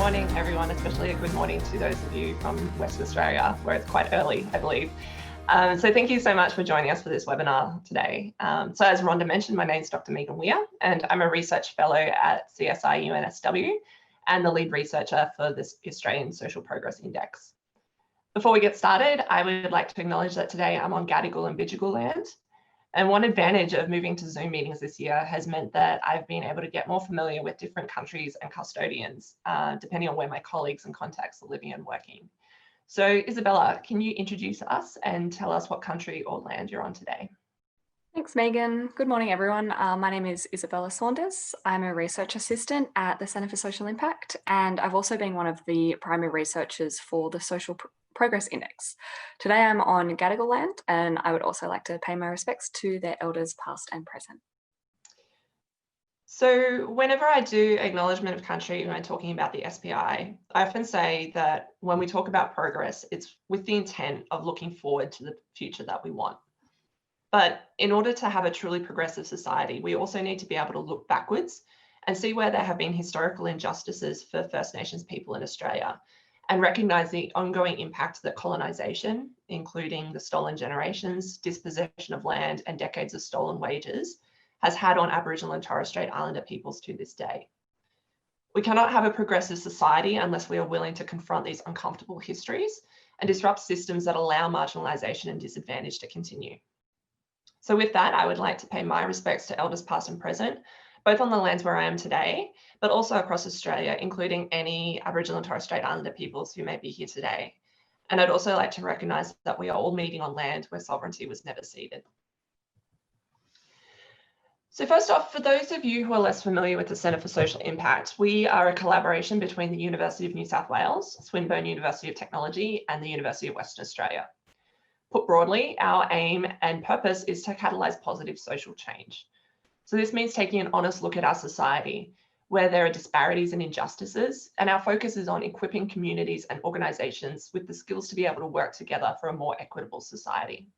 morning, everyone, especially a good morning to those of you from Western Australia, where it's quite early, I believe. So thank you so much for joining us for this webinar today. So as Rhonda mentioned, my name is Dr. Megan Weir, and I'm a research fellow at CSI UNSW and the lead researcher for this Australian Social Progress Index. Before we get started, I would like to acknowledge that today I'm on Gadigal and Bidjigal land. And one advantage of moving to Zoom meetings this year has meant that I've been able to get more familiar with different countries and custodians, depending on where my colleagues and contacts are living and working. So Isabella, can you introduce us and tell us what country or land you're on today? Thanks, Megan. Good morning, everyone. My name is Isabella Saunders. I'm a research assistant at the Centre for Social Impact, and I've also been one of the primary researchers for the Social Progress Index. Today I'm on Gadigal land, and I would also like to pay my respects to their elders past and present. So whenever I do acknowledgement of country when I'm talking about the SPI, I often say that when we talk about progress, it's with the intent of looking forward to the future that we want. But in order to have a truly progressive society, we also need to be able to look backwards and see where there have been historical injustices for First Nations people in Australia and recognise the ongoing impact that colonisation, including the stolen generations, dispossession of land and decades of stolen wages, has had on Aboriginal and Torres Strait Islander peoples to this day. We cannot have a progressive society unless we are willing to confront these uncomfortable histories and disrupt systems that allow marginalisation and disadvantage to continue. So with that, I would like to pay my respects to elders past and present, both on the lands where I am today, but also across Australia, including any Aboriginal and Torres Strait Islander peoples who may be here today. And I'd also like to recognise that we are all meeting on land where sovereignty was never ceded. So first off, for those of you who are less familiar with the Centre for Social Impact, we are a collaboration between the University of New South Wales, Swinburne University of Technology, and the University of Western Australia. Put broadly, our aim and purpose is to catalyse positive social change. So this means taking an honest look at our society, where there are disparities and injustices, and our focus is on equipping communities and organisations with the skills to be able to work together for a more equitable society.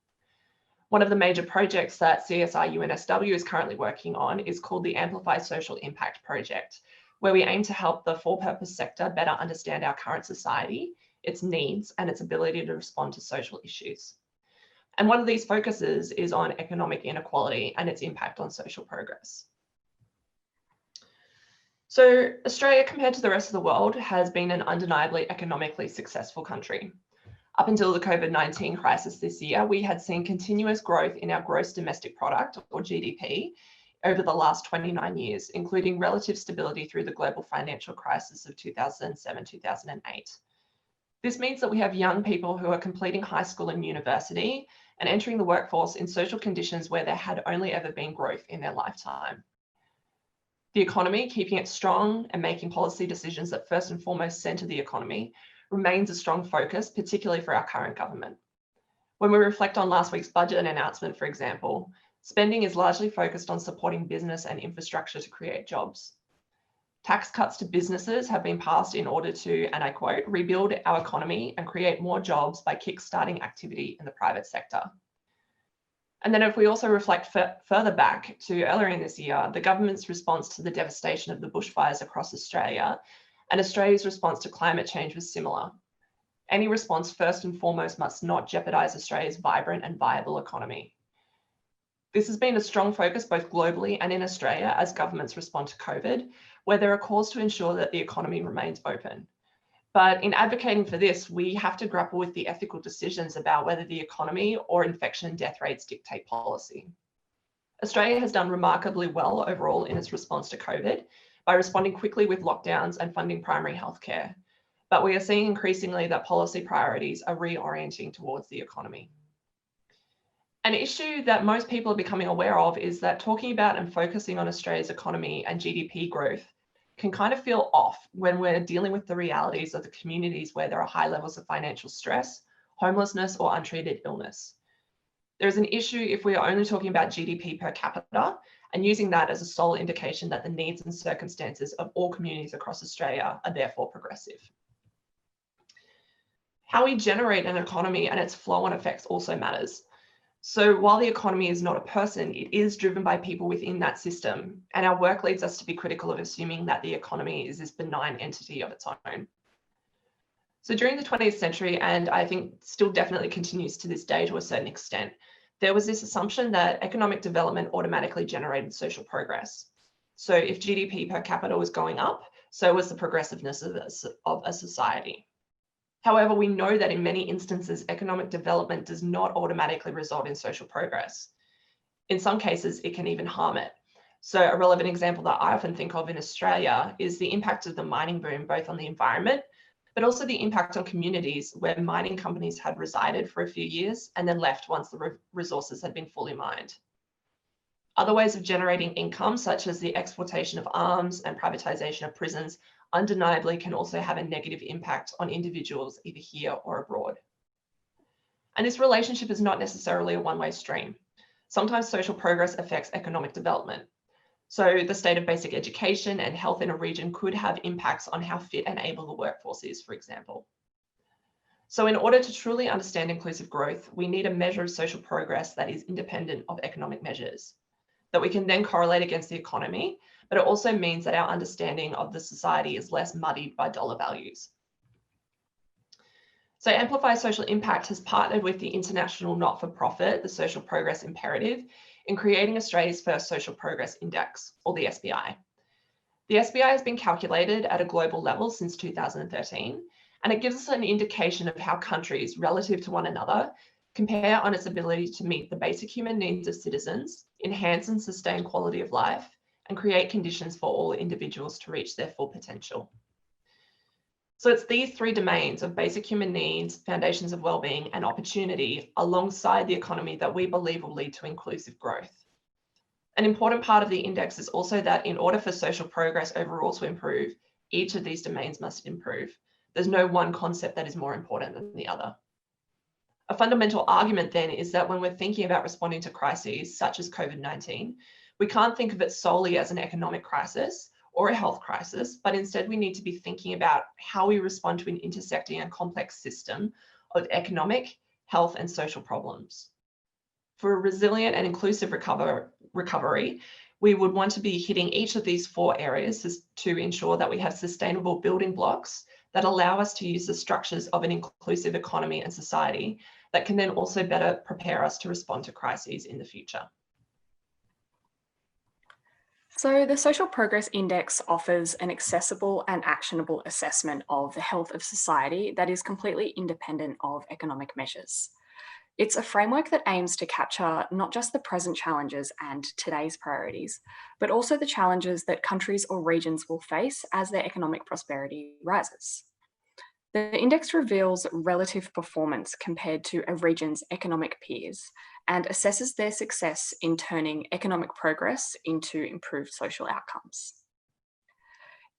One of the major projects that CSI UNSW is currently working on is called the Amplify Social Impact Project, where we aim to help the for-purpose sector better understand our current society, its needs, and its ability to respond to social issues. And one of these focuses is on economic inequality and its impact on social progress. So Australia, compared to the rest of the world, has been an undeniably economically successful country. Up until the COVID-19 crisis this year, we had seen continuous growth in our gross domestic product, or GDP, over the last 29 years, including relative stability through the global financial crisis of 2007-2008. This means that we have young people who are completing high school and university and entering the workforce in social conditions where there had only ever been growth in their lifetime. The economy, keeping it strong and making policy decisions that first and foremost centre the economy, remains a strong focus, particularly for our current government. When we reflect on last week's budget announcement, for example, spending is largely focused on supporting business and infrastructure to create jobs. Tax cuts to businesses have been passed in order to, and I quote, rebuild our economy and create more jobs by kickstarting activity in the private sector. And then if we also reflect further back to earlier in this year, the government's response to the devastation of the bushfires across Australia and Australia's response to climate change was similar. Any response first and foremost must not jeopardise Australia's vibrant and viable economy. This has been a strong focus both globally and in Australia as governments respond to COVID, where there are calls to ensure that the economy remains open. But in advocating for this, we have to grapple with the ethical decisions about whether the economy or infection and death rates dictate policy. Australia has done remarkably well overall in its response to COVID by responding quickly with lockdowns and funding primary healthcare. But we are seeing increasingly that policy priorities are reorienting towards the economy. An issue that most people are becoming aware of is that talking about and focusing on Australia's economy and GDP growth can kind of feel off when we're dealing with the realities of the communities where there are high levels of financial stress, homelessness, or untreated illness. There's an issue if we are only talking about GDP per capita and using that as a sole indication that the needs and circumstances of all communities across Australia are therefore progressive. How we generate an economy and its flow-on effects also matters. So while the economy is not a person, it is driven by people within that system. And our work leads us to be critical of assuming that the economy is this benign entity of its own. So during the 20th century, and I think still definitely continues to this day to a certain extent, there was this assumption that economic development automatically generated social progress. So if GDP per capita was going up, so was the progressiveness of a society. However, we know that in many instances, economic development does not automatically result in social progress. In some cases, it can even harm it. So a relevant example that I often think of in Australia is the impact of the mining boom, both on the environment, but also the impact on communities where mining companies had resided for a few years and then left once the resources had been fully mined. Other ways of generating income, such as the exportation of arms and privatization of prisons, undeniably can also have a negative impact on individuals either here or abroad. And this relationship is not necessarily a one-way stream. Sometimes social progress affects economic development. So the state of basic education and health in a region could have impacts on how fit and able the workforce is, for example. So in order to truly understand inclusive growth, we need a measure of social progress that is independent of economic measures, that we can then correlate against the economy, but it also means that our understanding of the society is less muddied by dollar values. So Amplify Social Impact has partnered with the international not-for-profit, the Social Progress Imperative, in creating Australia's first Social Progress Index, or the SPI. The SPI has been calculated at a global level since 2013, and it gives us an indication of how countries, relative to one another, compare on its ability to meet the basic human needs of citizens, enhance and sustain quality of life, and create conditions for all individuals to reach their full potential. So it's these three domains of basic human needs, foundations of well-being, and opportunity alongside the economy that we believe will lead to inclusive growth. An important part of the index is also that in order for social progress overall to improve, each of these domains must improve. There's no one concept that is more important than the other. A fundamental argument then is that when we're thinking about responding to crises such as COVID-19, we can't think of it solely as an economic crisis or a health crisis, but instead we need to be thinking about how we respond to an intersecting and complex system of economic, health, and social problems. For a resilient and inclusive recovery, we would want to be hitting each of these four areas to ensure that we have sustainable building blocks that allow us to use the structures of an inclusive economy and society that can then also better prepare us to respond to crises in the future. So the Social Progress Index offers an accessible and actionable assessment of the health of society that is completely independent of economic measures. It's a framework that aims to capture not just the present challenges and today's priorities, but also the challenges that countries or regions will face as their economic prosperity rises. The index reveals relative performance compared to a region's economic peers and assesses their success in turning economic progress into improved social outcomes.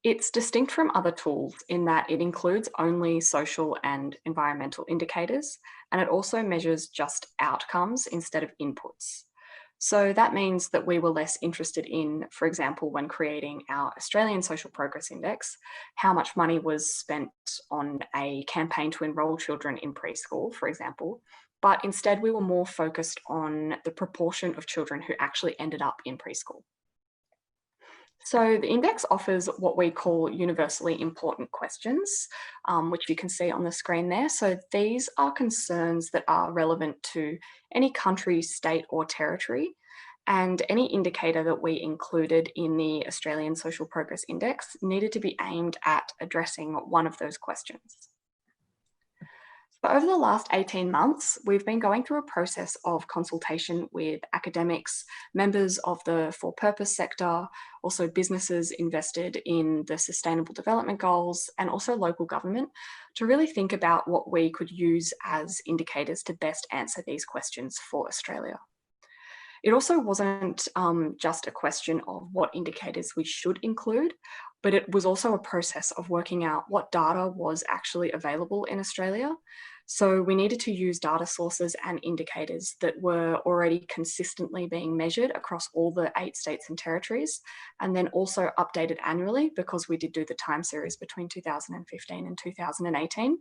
It's distinct from other tools in that it includes only social and environmental indicators, and it also measures just outcomes instead of inputs. So that means that we were less interested in, for example, when creating our Australian Social Progress Index, how much money was spent on a campaign to enrol children in preschool, for example, but instead we were more focused on the proportion of children who actually ended up in preschool. So the index offers what we call universally important questions, which you can see on the screen there. So these are concerns that are relevant to any country, state or territory, and any indicator that we included in the Australian Social Progress Index needed to be aimed at addressing one of those questions. But over the last 18 months, we've been going through a process of consultation with academics, members of the for-purpose sector, also businesses invested in the Sustainable Development Goals, and also local government to really think about what we could use as indicators to best answer these questions for Australia. It also wasn't just a question of what indicators we should include, but it was also a process of working out what data was actually available in Australia. So we needed to use data sources and indicators that were already consistently being measured across all the 8 states and territories, and then also updated annually because we did do the time series between 2015 and 2018.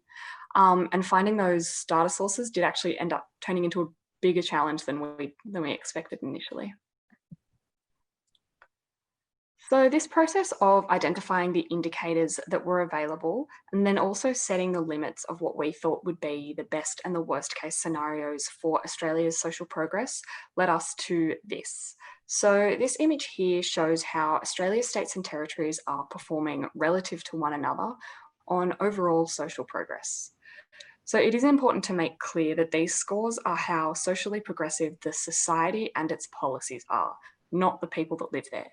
And finding those data sources did actually end up turning into a bigger challenge than we expected initially. So this process of identifying the indicators that were available and then also setting the limits of what we thought would be the best and the worst case scenarios for Australia's social progress led us to this. So this image here shows how Australia's states and territories are performing relative to one another on overall social progress. So it is important to make clear that these scores are how socially progressive the society and its policies are, not the people that live there.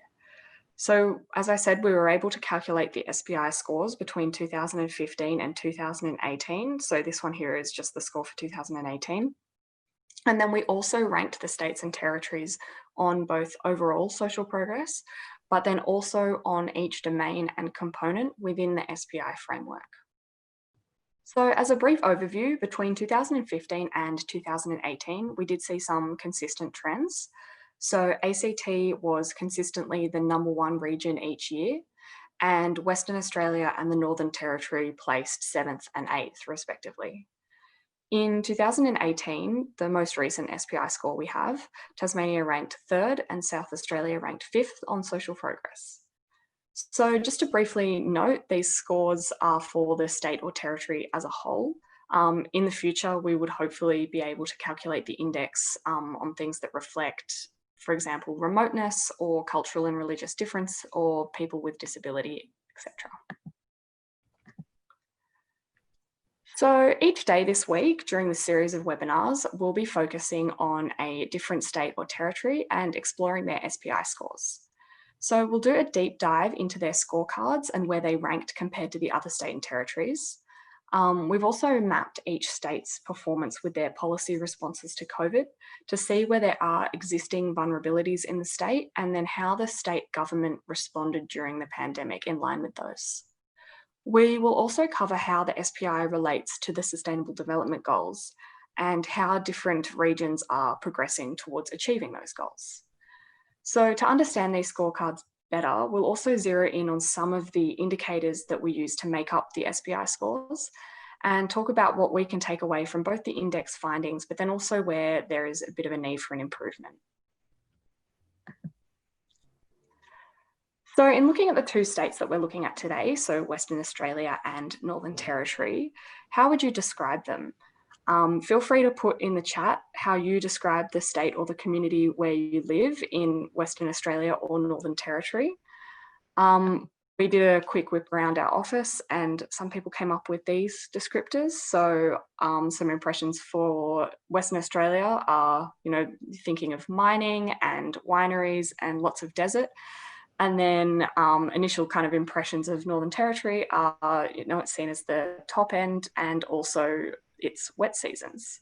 So as I said, we were able to calculate the SPI scores between 2015 and 2018. So this one here is just the score for 2018. And then we also ranked the states and territories on both overall social progress, but then also on each domain and component within the SPI framework. So as a brief overview, between 2015 and 2018, we did see some consistent trends. So ACT was consistently the #1 region each year, and Western Australia and the Northern Territory placed 7th and 8th respectively. In 2018, the most recent SPI score we have, Tasmania ranked 3rd and South Australia ranked 5th on social progress. So just to briefly note, these scores are for the state or territory as a whole. In the future, we would hopefully be able to calculate the index on things that reflect, for example, remoteness or cultural and religious difference or people with disability, etc. So each day this week during the series of webinars, we'll be focusing on a different state or territory and exploring their SPI scores. So we'll do a deep dive into their scorecards and where they ranked compared to the other state and territories. We've also mapped each state's performance with their policy responses to COVID to see where there are existing vulnerabilities in the state and then how the state government responded during the pandemic in line with those. We will also cover how the SPI relates to the Sustainable Development Goals and how different regions are progressing towards achieving those goals. So to understand these scorecards better, we'll also zero in on some of the indicators that we use to make up the SPI scores and talk about what we can take away from both the index findings, but then also where there is a bit of a need for an improvement. So in looking at the two states that we're looking at today, so Western Australia and Northern Territory, how would you describe them? Feel free to put in the chat how you describe the state or the community where you live in Western Australia or Northern Territory. We did a quick whip around our office and some people came up with these descriptors. So some impressions for Western Australia are, thinking of mining and wineries and lots of desert. And then initial kind of impressions of Northern Territory are, it's seen as the top end and also its wet seasons.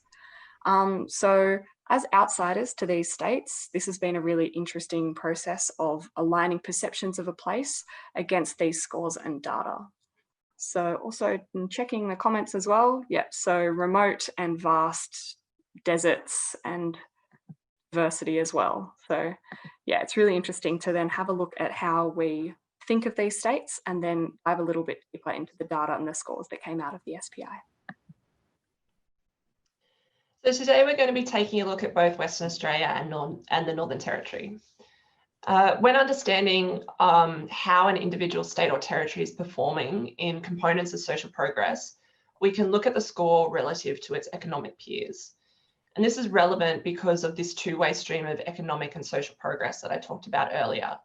So as outsiders to these states, this has been a really interesting process of aligning perceptions of a place against these scores and data. So also checking the comments as well. Yep, so remote and vast deserts and diversity as well. So yeah, it's really interesting to then have a look at how we think of these states and then dive a little bit deeper into the data and the scores that came out of the SPI. So today we're going to be taking a look at both Western Australia and the Northern Territory. When understanding how an individual state or territory is performing in components of social progress, we can look at the score relative to its economic peers. And this is relevant because of this two-way stream of economic and social progress that I talked about earlier.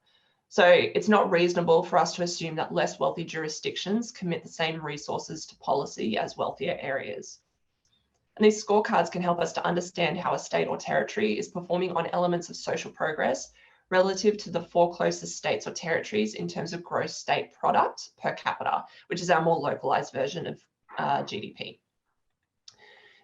So it's not reasonable for us to assume that less wealthy jurisdictions commit the same resources to policy as wealthier areas. And these scorecards can help us to understand how a state or territory is performing on elements of social progress relative to the 4 closest states or territories in terms of gross state product per capita, which is our more localized version of GDP.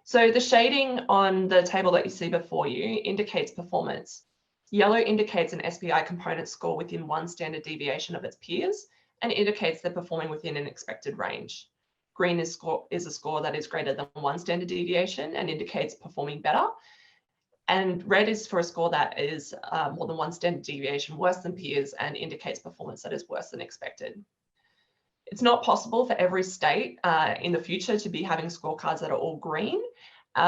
So the shading on the table that you see before you indicates performance. Yellow indicates an SPI component score within 1 standard deviation of its peers and indicates they're performing within an expected range. Green is a score that is greater than 1 standard deviation and indicates performing better. And red is for a score that is more than 1 standard deviation worse than peers and indicates performance that is worse than expected. It's not possible for every state in the future to be having scorecards that are all green.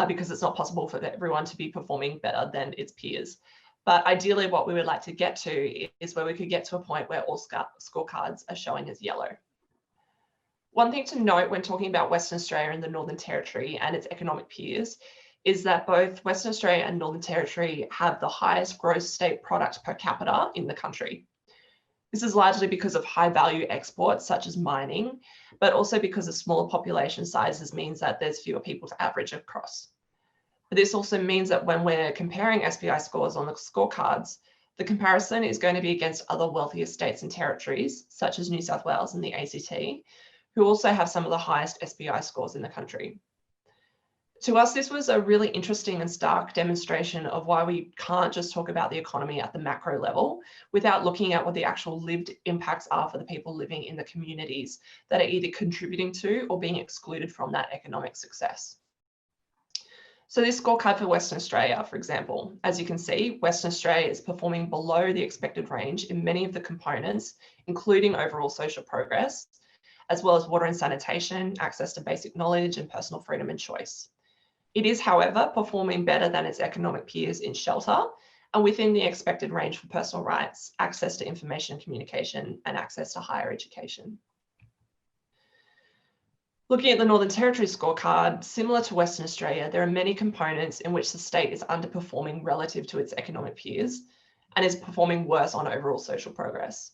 because it's not possible for everyone to be performing better than its peers. But ideally, what we would like to get to is where we could get to a point where all scorecards are showing as yellow. One thing to note when talking about Western Australia and the Northern Territory and its economic peers is that both Western Australia and Northern Territory have the highest gross state product per capita in the country. This is largely because of high value exports such as mining, but also because of smaller population sizes means that there's fewer people to average across. But this also means that when we're comparing SPI scores on the scorecards, the comparison is going to be against other wealthier states and territories, such as New South Wales and the ACT, who also have some of the highest SPI scores in the country. To us, this was a really interesting and stark demonstration of why we can't just talk about the economy at the macro level without looking at what the actual lived impacts are for the people living in the communities that are either contributing to or being excluded from that economic success. So this scorecard for Western Australia, for example, as you can see, Western Australia is performing below the expected range in many of the components, including overall social progress, as well as water and sanitation, access to basic knowledge, and personal freedom and choice. It is, however, performing better than its economic peers in shelter and within the expected range for personal rights, access to information and communication, and access to higher education. Looking at the Northern Territory scorecard, similar to Western Australia, there are many components in which the state is underperforming relative to its economic peers and is performing worse on overall social progress.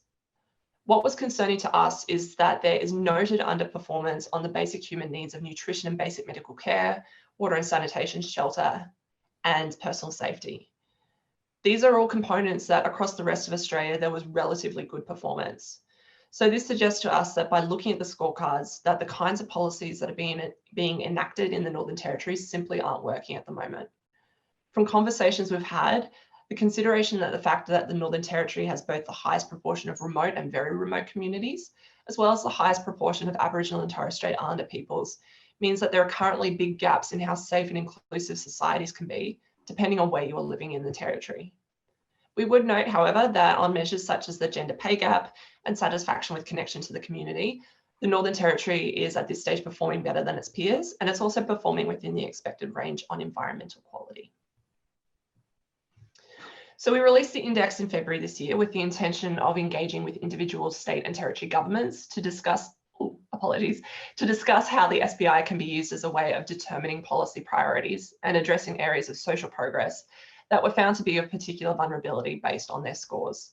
What was concerning to us is that there is noted underperformance on the basic human needs of nutrition and basic medical care, water and sanitation, shelter, and personal safety. These are all components that across the rest of Australia, there was relatively good performance. So this suggests to us that by looking at the scorecards, that the kinds of policies that are being enacted in the Northern Territory simply aren't working at the moment. From conversations we've had, the consideration that the fact that the Northern Territory has both the highest proportion of remote and very remote communities, as well as the highest proportion of Aboriginal and Torres Strait Islander peoples, means that there are currently big gaps in how safe and inclusive societies can be, depending on where you are living in the Territory. We would note, however, that on measures such as the gender pay gap and satisfaction with connection to the community, the Northern Territory is at this stage performing better than its peers, and it's also performing within the expected range on environmental quality. So we released the index in February this year with the intention of engaging with individual state and territory governments to discuss how the SPI can be used as a way of determining policy priorities and addressing areas of social progress that were found to be of particular vulnerability based on their scores.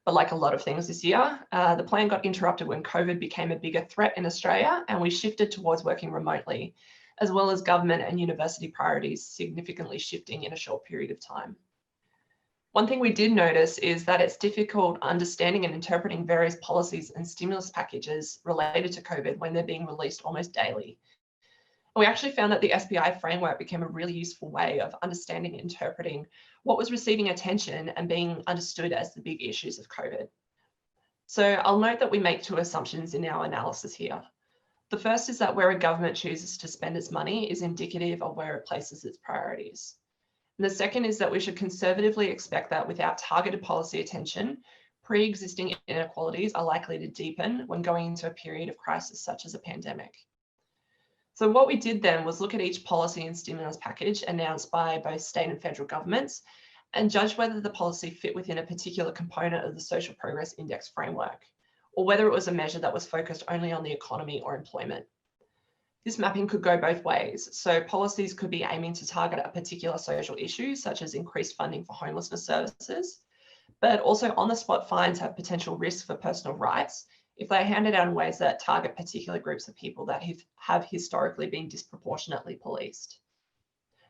But like a lot of things this year, the plan got interrupted when COVID became a bigger threat in Australia, and we shifted towards working remotely, as well as government and university priorities significantly shifting in a short period of time. One thing we did notice is that it's difficult understanding and interpreting various policies and stimulus packages related to COVID when they're being released almost daily. We actually found that the SPI framework became a really useful way of understanding and interpreting what was receiving attention and being understood as the big issues of COVID. So I'll note that we make two assumptions in our analysis here. The first is that where a government chooses to spend its money is indicative of where it places its priorities. And the second is that we should conservatively expect that without targeted policy attention, pre-existing inequalities are likely to deepen when going into a period of crisis such as a pandemic. So what we did then was look at each policy and stimulus package announced by both state and federal governments and judge whether the policy fit within a particular component of the Social Progress Index framework, or whether it was a measure that was focused only on the economy or employment. This mapping could go both ways. So policies could be aiming to target a particular social issue, such as increased funding for homelessness services, but also on-the-spot fines have potential risks for personal rights if they are handed out in ways that target particular groups of people that have historically been disproportionately policed.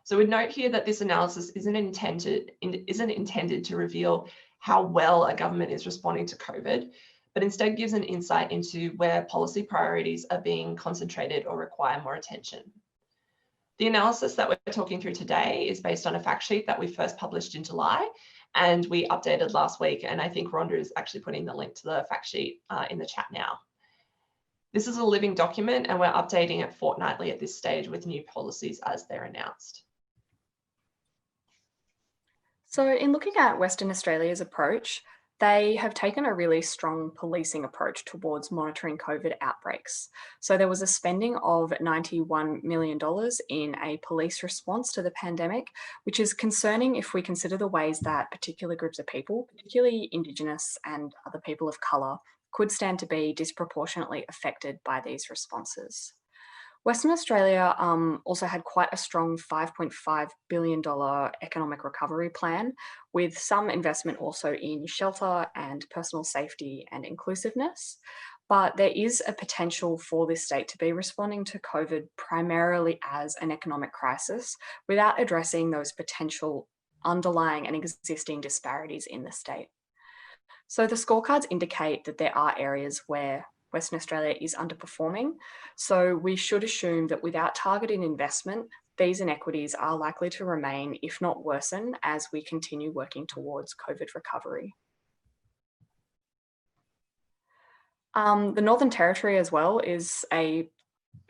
So we'd note here that this analysis isn't intended to reveal how well a government is responding to COVID, but instead gives an insight into where policy priorities are being concentrated or require more attention. The analysis that we're talking through today is based on a fact sheet that we first published in July and we updated last week. And I think Rhonda is actually putting the link to the fact sheet in the chat now. This is a living document and we're updating it fortnightly at this stage with new policies as they're announced. So in looking at Western Australia's approach, They have taken a really strong policing approach towards monitoring COVID outbreaks. So there was a spending of $91 million in a police response to the pandemic, which is concerning if we consider the ways that particular groups of people, particularly Indigenous and other people of colour, could stand to be disproportionately affected by these responses. Western Australia also had quite a strong $5.5 billion economic recovery plan, with some investment also in shelter and personal safety and inclusiveness. But there is a potential for this state to be responding to COVID primarily as an economic crisis without addressing those potential underlying and existing disparities in the state. So the scorecards indicate that there are areas where Western Australia is underperforming. So we should assume that without targeted investment, these inequities are likely to remain, if not worsen, as we continue working towards COVID recovery. The Northern Territory as well is a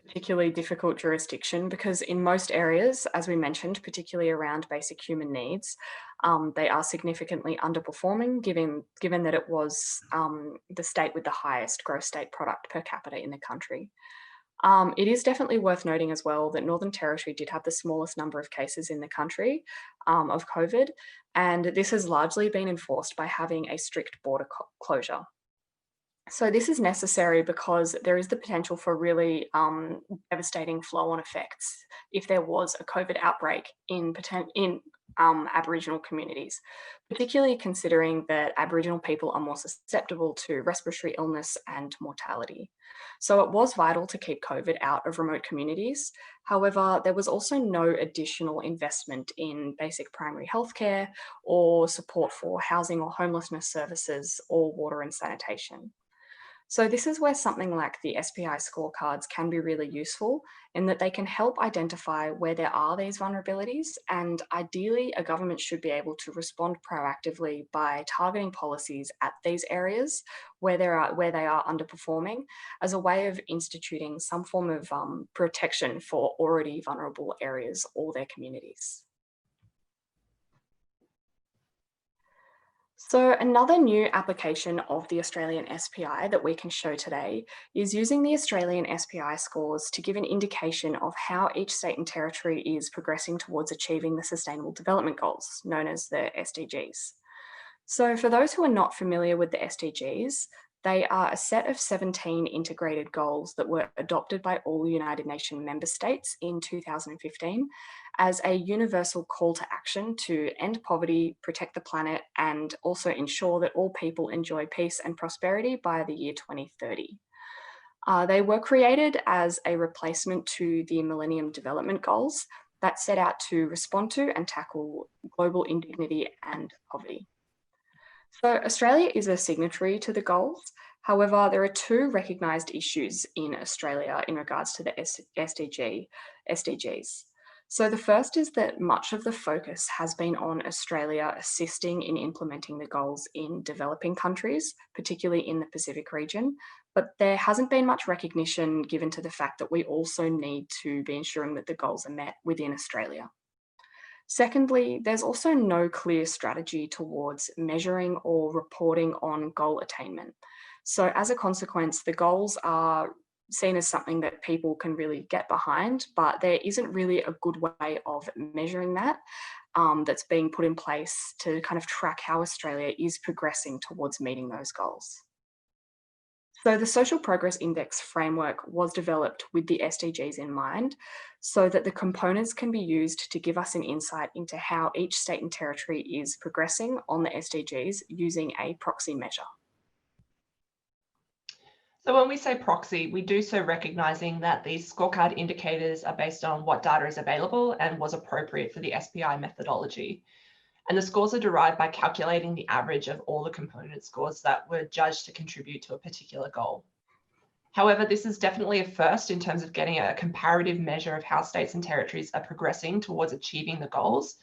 particularly difficult jurisdiction because in most areas, as we mentioned, particularly around basic human needs, they are significantly underperforming given that it was the state with the highest gross state product per capita in the country. It is definitely worth noting as well that Northern Territory did have the smallest number of cases in the country of COVID, and this has largely been enforced by having a strict border closure. So this is necessary because there is the potential for really devastating flow-on effects if there was a COVID outbreak in Aboriginal communities, particularly considering that Aboriginal people are more susceptible to respiratory illness and mortality. So it was vital to keep COVID out of remote communities. However, there was also no additional investment in basic primary healthcare or support for housing or homelessness services or water and sanitation. So this is where something like the SPI scorecards can be really useful in that they can help identify where there are these vulnerabilities, and ideally a government should be able to respond proactively by targeting policies at these areas where they are underperforming as a way of instituting some form of protection for already vulnerable areas or their communities. So another new application of the Australian SPI that we can show today is using the Australian SPI scores to give an indication of how each state and territory is progressing towards achieving the Sustainable Development Goals, known as the SDGs. So for those who are not familiar with the SDGs, they are a set of 17 integrated goals that were adopted by all United Nations member states in 2015 as a universal call to action to end poverty, protect the planet, and also ensure that all people enjoy peace and prosperity by the year 2030. They were created as a replacement to the Millennium Development Goals that set out to respond to and tackle global indignity and poverty. So Australia is a signatory to the goals. However, there are two recognised issues in Australia in regards to the SDGs. So the first is that much of the focus has been on Australia assisting in implementing the goals in developing countries, particularly in the Pacific region, but there hasn't been much recognition given to the fact that we also need to be ensuring that the goals are met within Australia. Secondly, there's also no clear strategy towards measuring or reporting on goal attainment. So as a consequence, the goals are seen as something that people can really get behind, but there isn't really a good way of measuring that that's being put in place to kind of track how Australia is progressing towards meeting those goals. So the Social Progress Index framework was developed with the SDGs in mind so that the components can be used to give us an insight into how each state and territory is progressing on the SDGs using a proxy measure. So when we say proxy, we do so recognising that these scorecard indicators are based on what data is available and was appropriate for the SPI methodology. And the scores are derived by calculating the average of all the component scores that were judged to contribute to a particular goal. However, this is definitely a first in terms of getting a comparative measure of how states and territories are progressing towards achieving the goals.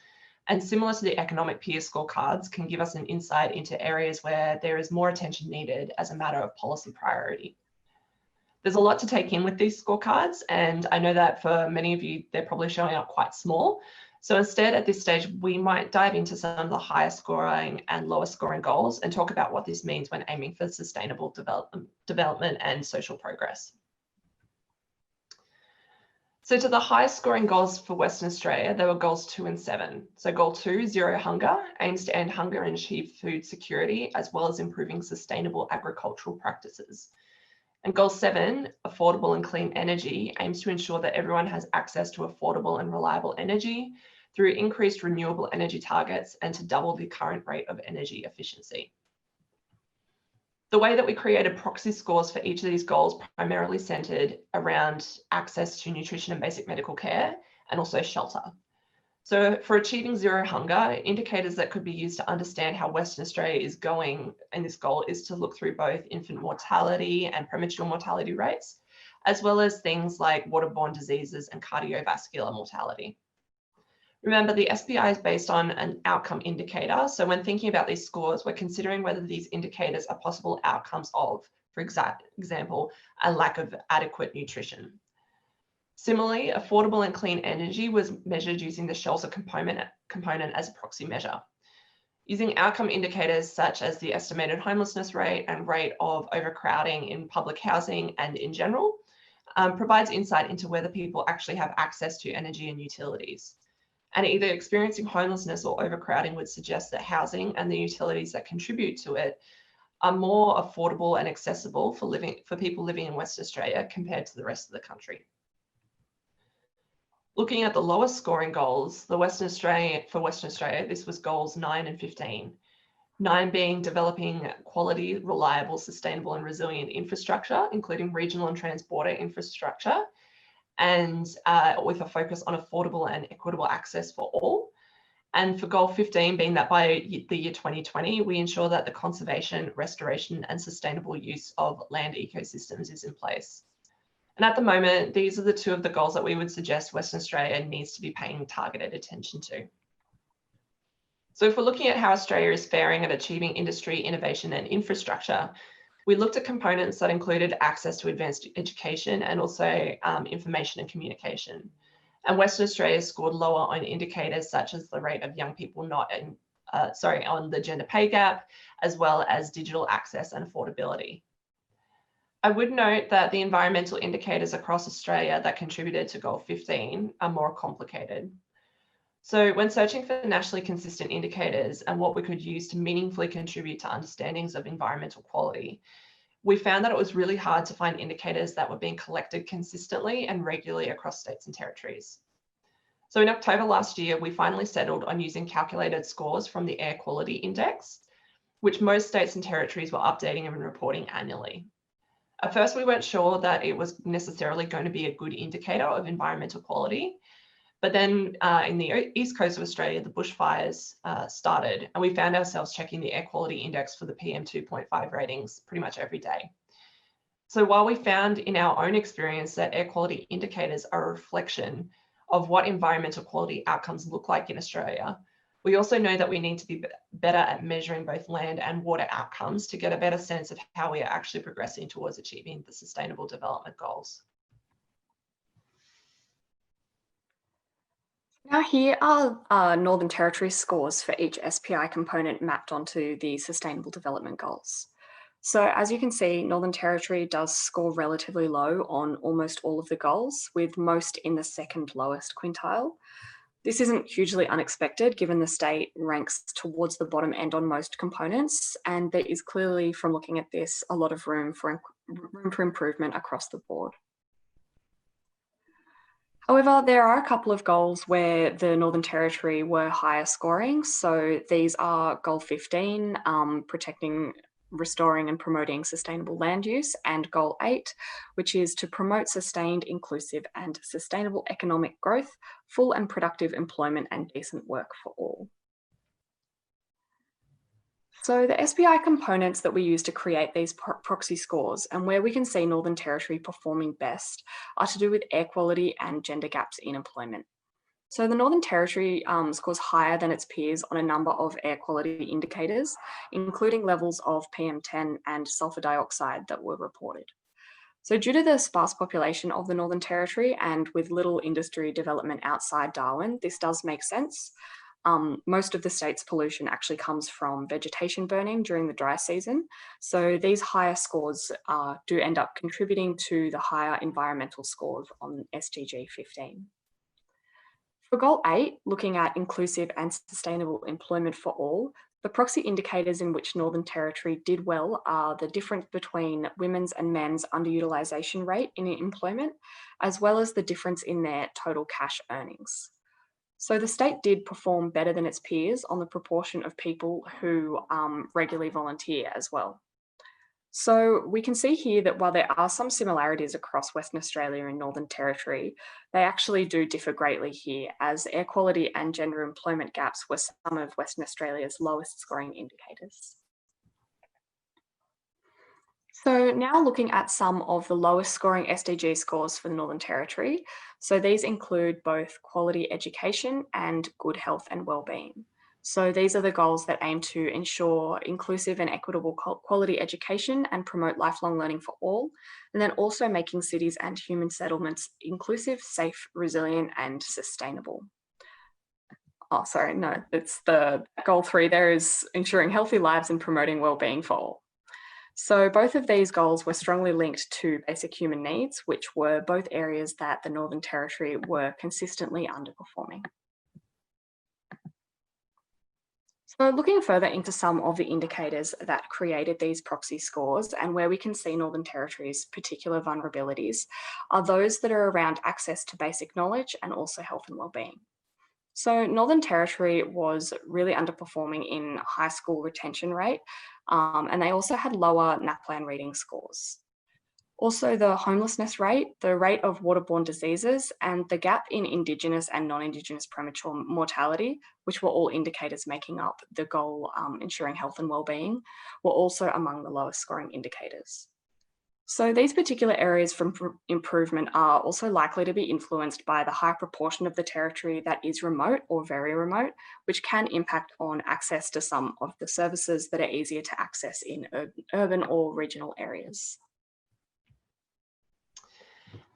And similar to the economic peer scorecards, can give us an insight into areas where there is more attention needed as a matter of policy priority. There's a lot to take in with these scorecards, and I know that for many of you, they're probably showing up quite small. So instead, at this stage, we might dive into some of the higher scoring and lower scoring goals and talk about what this means when aiming for sustainable development and social progress. So to the highest scoring goals for Western Australia, there were goals 2 and 7. So goal 2, zero hunger, aims to end hunger and achieve food security, as well as improving sustainable agricultural practices. And goal 7, affordable and clean energy, aims to ensure that everyone has access to affordable and reliable energy through increased renewable energy targets and to double the current rate of energy efficiency. The way that we created proxy scores for each of these goals primarily centered around access to nutrition and basic medical care and also shelter. So for achieving zero hunger, indicators that could be used to understand how Western Australia is going in this goal is to look through both infant mortality and premature mortality rates, as well as things like waterborne diseases and cardiovascular mortality. Remember, the SPI is based on an outcome indicator. So when thinking about these scores, we're considering whether these indicators are possible outcomes of, for example, a lack of adequate nutrition. Similarly, affordable and clean energy was measured using the shelter component as a proxy measure. Using outcome indicators such as the estimated homelessness rate and rate of overcrowding in public housing and in general, provides insight into whether people actually have access to energy and utilities. And either experiencing homelessness or overcrowding would suggest that housing and the utilities that contribute to it are more affordable and accessible for people living in Western Australia compared to the rest of the country. Looking at the lowest scoring goals, for Western Australia, this was goals 9 and 15. 9 being developing quality, reliable, sustainable and resilient infrastructure, including regional and transborder infrastructure, and with a focus on affordable and equitable access for all. And for goal 15 being that by the year 2020, we ensure that the conservation, restoration and sustainable use of land ecosystems is in place. And at the moment, these are the 2 of the goals that we would suggest Western Australia needs to be paying targeted attention to. So if we're looking at how Australia is faring at achieving industry, innovation and infrastructure, we looked at components that included access to advanced education and also information and communication. And Western Australia scored lower on indicators such as the rate of young people on the gender pay gap, as well as digital access and affordability. I would note that the environmental indicators across Australia that contributed to goal 15 are more complicated. So when searching for nationally consistent indicators and what we could use to meaningfully contribute to understandings of environmental quality, we found that it was really hard to find indicators that were being collected consistently and regularly across states and territories. So in October last year, we finally settled on using calculated scores from the Air Quality Index, which most states and territories were updating and reporting annually. At first, we weren't sure that it was necessarily going to be a good indicator of environmental quality. But then in the east coast of Australia, the bushfires started, and we found ourselves checking the air quality index for the PM2.5 ratings pretty much every day. So while we found in our own experience that air quality indicators are a reflection of what environmental quality outcomes look like in Australia, we also know that we need to be better at measuring both land and water outcomes to get a better sense of how we are actually progressing towards achieving the Sustainable Development Goals. Now here are Northern Territory scores for each SPI component mapped onto the Sustainable Development Goals. So as you can see, Northern Territory does score relatively low on almost all of the goals, with most in the second lowest quintile. This isn't hugely unexpected given the state ranks towards the bottom end on most components, and there is clearly, from looking at this, a lot of room for improvement across the board. However, there are a couple of goals where the Northern Territory were higher scoring. So these are Goal 15, protecting, restoring and promoting sustainable land use, and Goal 8, which is to promote sustained, inclusive and sustainable economic growth, full and productive employment and decent work for all. So the SPI components that we use to create these proxy scores and where we can see Northern Territory performing best are to do with air quality and gender gaps in employment. So the Northern Territory scores higher than its peers on a number of air quality indicators, including levels of PM10 and sulfur dioxide that were reported. So due to the sparse population of the Northern Territory and with little industry development outside Darwin, this does make sense. Most of the state's pollution actually comes from vegetation burning during the dry season. So these higher scores do end up contributing to the higher environmental scores on SDG 15. For Goal 8, looking at inclusive and sustainable employment for all, the proxy indicators in which Northern Territory did well are the difference between women's and men's underutilisation rate in employment, as well as the difference in their total cash earnings. So the state did perform better than its peers on the proportion of people who regularly volunteer as well. So we can see here that while there are some similarities across Western Australia and Northern Territory, they actually do differ greatly here, as air quality and gender employment gaps were some of Western Australia's lowest scoring indicators. So now looking at some of the lowest scoring SDG scores for the Northern Territory. So these include both quality education and good health and wellbeing. So these are the goals that aim to ensure inclusive and equitable quality education and promote lifelong learning for all, and then also making cities and human settlements inclusive, safe, resilient, and sustainable. Oh, sorry, no, it's the goal 3 there is ensuring healthy lives and promoting wellbeing for all. So both of these goals were strongly linked to basic human needs, which were both areas that the Northern Territory were consistently underperforming. So looking further into some of the indicators that created these proxy scores and where we can see Northern Territory's particular vulnerabilities are those that are around access to basic knowledge and also health and wellbeing. So Northern Territory was really underperforming in high school retention rate, and they also had lower NAPLAN reading scores. Also, the homelessness rate, the rate of waterborne diseases, and the gap in Indigenous and non-Indigenous premature mortality, which were all indicators making up the goal ensuring health and wellbeing, were also among the lowest scoring indicators. So these particular areas for improvement are also likely to be influenced by the high proportion of the territory that is remote or very remote, which can impact on access to some of the services that are easier to access in urban or regional areas.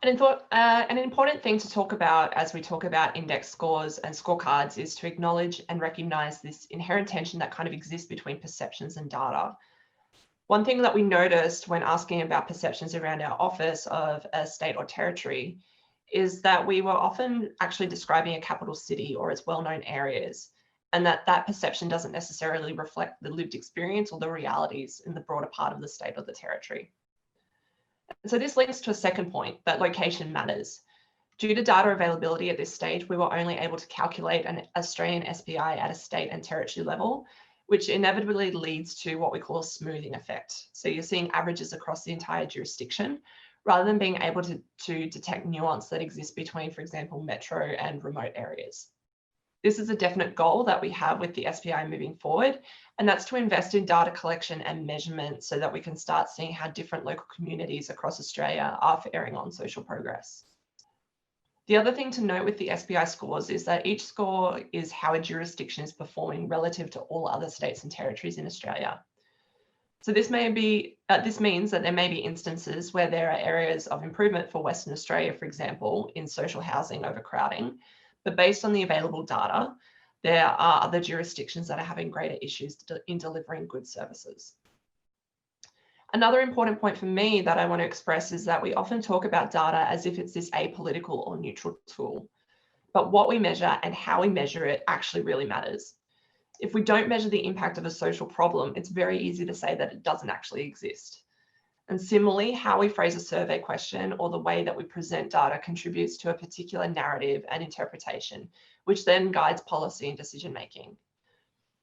An important thing to talk about as we talk about index scores and scorecards is to acknowledge and recognise this inherent tension that kind of exists between perceptions and data. One thing that we noticed when asking about perceptions around our office of a state or territory is that we were often actually describing a capital city or its well-known areas, and that perception doesn't necessarily reflect the lived experience or the realities in the broader part of the state or the territory. So this links to a second point, that location matters. Due to data availability at this stage, we were only able to calculate an Australian SPI at a state and territory level, which inevitably leads to what we call a smoothing effect. So you're seeing averages across the entire jurisdiction, rather than being able to detect nuance that exists between, for example, metro and remote areas. This is a definite goal that we have with the SPI moving forward, and that's to invest in data collection and measurement so that we can start seeing how different local communities across Australia are faring on social progress. The other thing to note with the SPI scores is that each score is how a jurisdiction is performing relative to all other states and territories in Australia. So this means that there may be instances where there are areas of improvement for Western Australia, for example, in social housing overcrowding, but based on the available data, there are other jurisdictions that are having greater issues in delivering good services. Another important point for me that I want to express is that we often talk about data as if it's this apolitical or neutral tool, but what we measure and how we measure it actually really matters. If we don't measure the impact of a social problem, it's very easy to say that it doesn't actually exist. And similarly, how we phrase a survey question or the way that we present data contributes to a particular narrative and interpretation, which then guides policy and decision making.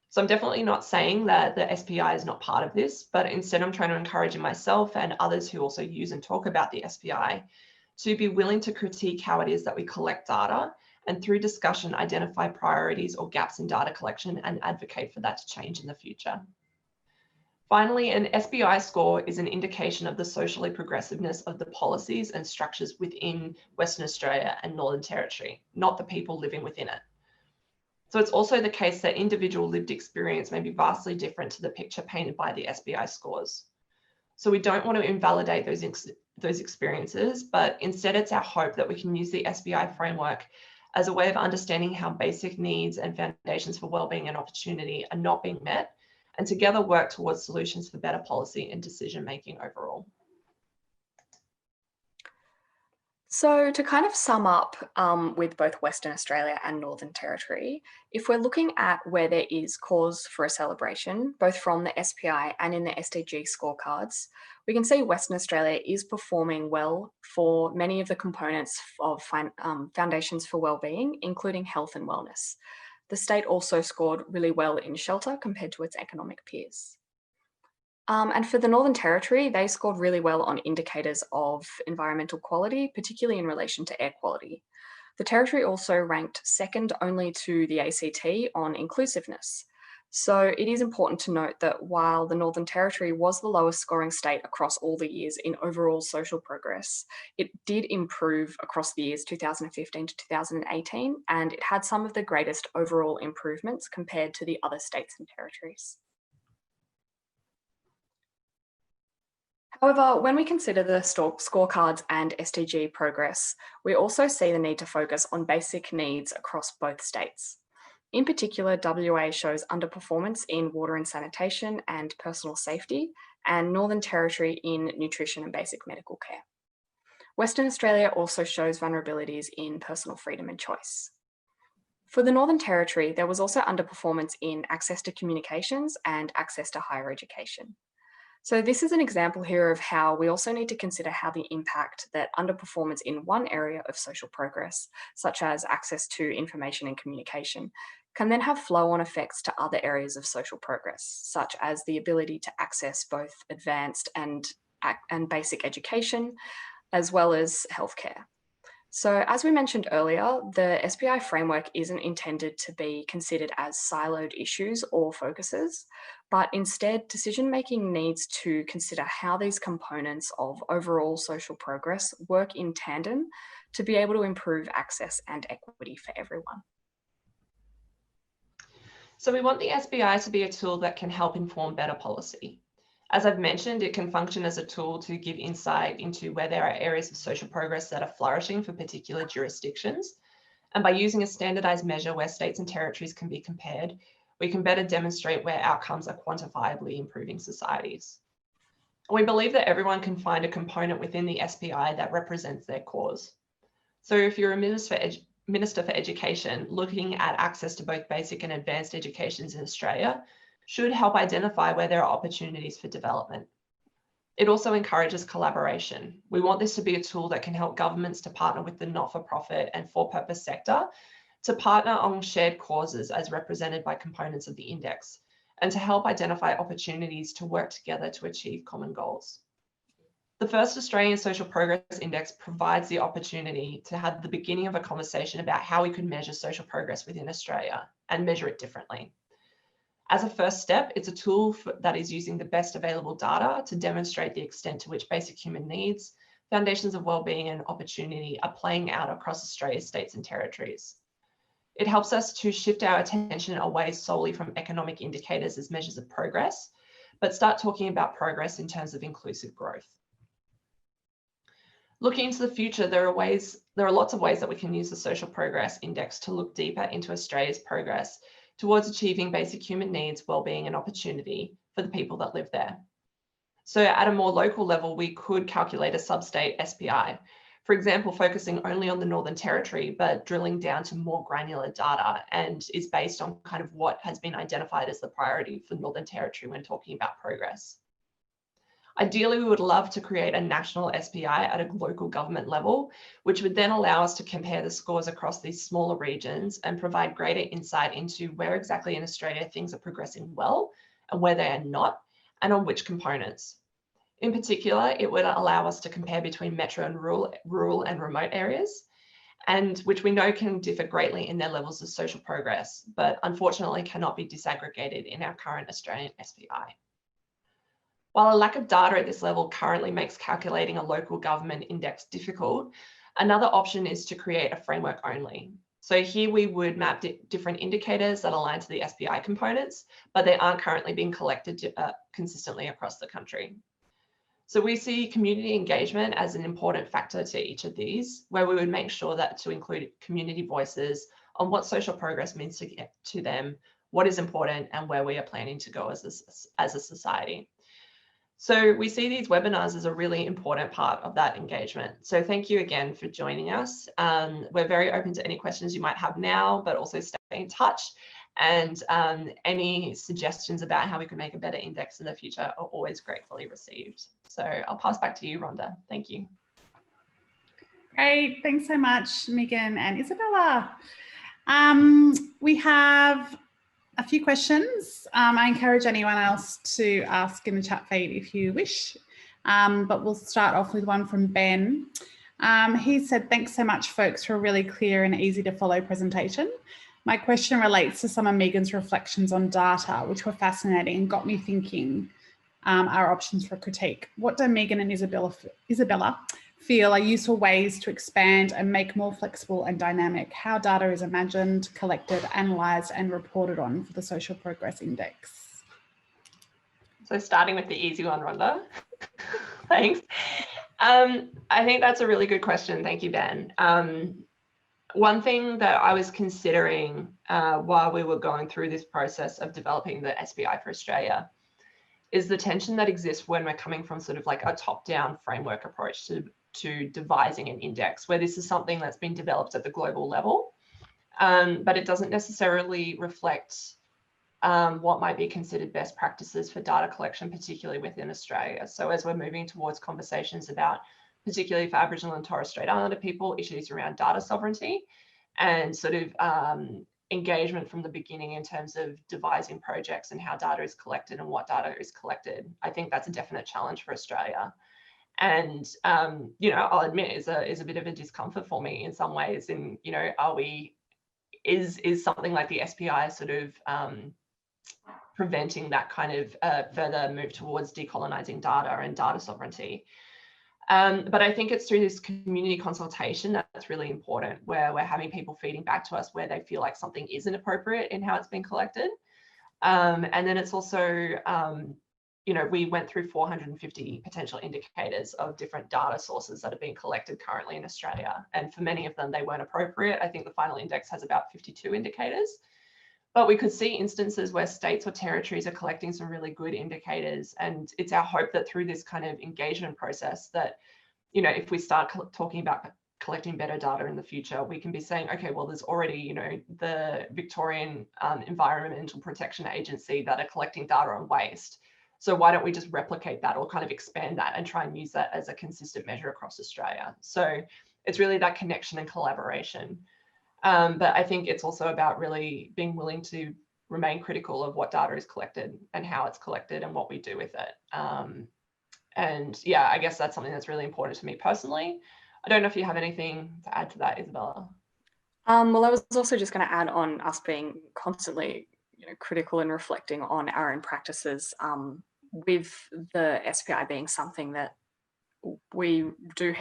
So I'm definitely not saying that the SPI is not part of this, but instead I'm trying to encourage myself and others who also use and talk about the SPI to be willing to critique how it is that we collect data and through discussion identify priorities or gaps in data collection and advocate for that to change in the future. Finally, an SPI score is an indication of the socially progressiveness of the policies and structures within Western Australia and Northern Territory, not the people living within it. So it's also the case that individual lived experience may be vastly different to the picture painted by the SPI scores. So we don't want to invalidate those those experiences, but instead it's our hope that we can use the SBI framework as a way of understanding how basic needs and foundations for wellbeing and opportunity are not being met, and together work towards solutions for better policy and decision making overall. So to kind of sum up with both Western Australia and Northern Territory, if we're looking at where there is cause for a celebration, both from the SPI and in the SDG scorecards, we can see Western Australia is performing well for many of the components of foundations for wellbeing, including health and wellness. The state also scored really well in shelter compared to its economic peers. And for the Northern Territory, they scored really well on indicators of environmental quality, particularly in relation to air quality. The Territory also ranked second only to the ACT on inclusiveness. So it is important to note that while the Northern Territory was the lowest scoring state across all the years in overall social progress, it did improve across the years 2015 to 2018, and it had some of the greatest overall improvements compared to the other states and territories. However, when we consider the scorecards and SDG progress, we also see the need to focus on basic needs across both states. In particular, WA shows underperformance in water and sanitation and personal safety, and Northern Territory in nutrition and basic medical care. Western Australia also shows vulnerabilities in personal freedom and choice. For the Northern Territory, there was also underperformance in access to communications and access to higher education. So this is an example here of how we also need to consider how the impact that underperformance in one area of social progress, such as access to information and communication, can then have flow-on effects to other areas of social progress, such as the ability to access both advanced and basic education, as well as healthcare. So as we mentioned earlier, the SPI framework isn't intended to be considered as siloed issues or focuses, but instead decision-making needs to consider how these components of overall social progress work in tandem to be able to improve access and equity for everyone. So we want the SBI to be a tool that can help inform better policy. As I've mentioned, it can function as a tool to give insight into where there are areas of social progress that are flourishing for particular jurisdictions. And by using a standardized measure where states and territories can be compared, we can better demonstrate where outcomes are quantifiably improving societies. And we believe that everyone can find a component within the SPI that represents their cause. So if you're a Minister for Education, looking at access to both basic and advanced educations in Australia should help identify where there are opportunities for development. It also encourages collaboration. We want this to be a tool that can help governments to partner with the not-for-profit and for-purpose sector to partner on shared causes as represented by components of the index, and to help identify opportunities to work together to achieve common goals. The first Australian Social Progress Index provides the opportunity to have the beginning of a conversation about how we could measure social progress within Australia and measure it differently. As a first step, it's a tool that is using the best available data to demonstrate the extent to which basic human needs, foundations of wellbeing and opportunity are playing out across Australia's states and territories. It helps us to shift our attention away solely from economic indicators as measures of progress, but start talking about progress in terms of inclusive growth. Looking into the future, there are lots of ways that we can use the Social Progress Index to look deeper into Australia's progress towards achieving basic human needs, wellbeing and opportunity for the people that live there. So at a more local level, we could calculate a sub-state SPI, for example, focusing only on the Northern Territory, but drilling down to more granular data and is based on kind of what has been identified as the priority for Northern Territory when talking about progress. Ideally, we would love to create a national SPI at a local government level, which would then allow us to compare the scores across these smaller regions and provide greater insight into where exactly in Australia things are progressing well and where they are not, and on which components. In particular, it would allow us to compare between metro and rural and remote areas, and which we know can differ greatly in their levels of social progress, but unfortunately cannot be disaggregated in our current Australian SPI. While a lack of data at this level currently makes calculating a local government index difficult, another option is to create a framework only. So here we would map different indicators that align to the SPI components, but they aren't currently being collected consistently across the country. So we see community engagement as an important factor to each of these, where we would make sure that to include community voices on what social progress means to them, what is important, and where we are planning to go as a society. So we see these webinars as a really important part of that engagement. So thank you again for joining us. We're very open to any questions you might have now, but also stay in touch. And any suggestions about how we can make a better index in the future are always gratefully received. So I'll pass back to you, Rhonda. Thank you. Great, thanks so much, Megan and Isabella. We have a few questions. I encourage anyone else to ask in the chat feed if you wish, but we'll start off with one from Ben. He said, thanks so much, folks, for a really clear and easy to follow presentation. My question relates to some of Megan's reflections on data, which were fascinating and got me thinking our options for critique. What do Megan and Isabella feel are useful ways to expand and make more flexible and dynamic how data is imagined, collected, analysed and reported on for the Social Progress Index? So starting with the easy one, Rhonda. Thanks. I think that's a really good question. Thank you, Ben. One thing that I was considering while we were going through this process of developing the SPI for Australia is the tension that exists when we're coming from sort of like a top-down framework approach to devising an index, where this is something that's been developed at the global level, but it doesn't necessarily reflect what might be considered best practices for data collection, particularly within Australia. So as we're moving towards conversations about, particularly for Aboriginal and Torres Strait Islander people, issues around data sovereignty and sort of engagement from the beginning in terms of devising projects and how data is collected and what data is collected, I think that's a definite challenge for Australia. And, you know, I'll admit is a bit of a discomfort for me in some ways. And, you know, is something like the SPI sort of preventing that kind of further move towards decolonizing data and data sovereignty? But I think it's through this community consultation that's really important, where we're having people feeding back to us where they feel like something isn't appropriate in how it's been collected. And then it's also, you know, we went through 450 potential indicators of different data sources that are being collected currently in Australia. And for many of them, they weren't appropriate. I think the final index has about 52 indicators. But we could see instances where states or territories are collecting some really good indicators. And it's our hope that through this kind of engagement process that, you know, if we start talking about collecting better data in the future, we can be saying, okay, well, there's already, you know, the Victorian Environmental Protection Agency that are collecting data on waste. So why don't we just replicate that or kind of expand that and try and use that as a consistent measure across Australia? So it's really that connection and collaboration. But I think it's also about really being willing to remain critical of what data is collected and how it's collected and what we do with it. And yeah, I guess that's something that's really important to me personally. I don't know if you have anything to add to that, Isabella. Well, I was also just going to add on us being constantly, you know, critical and reflecting on our own practices, with the SPI being something that we do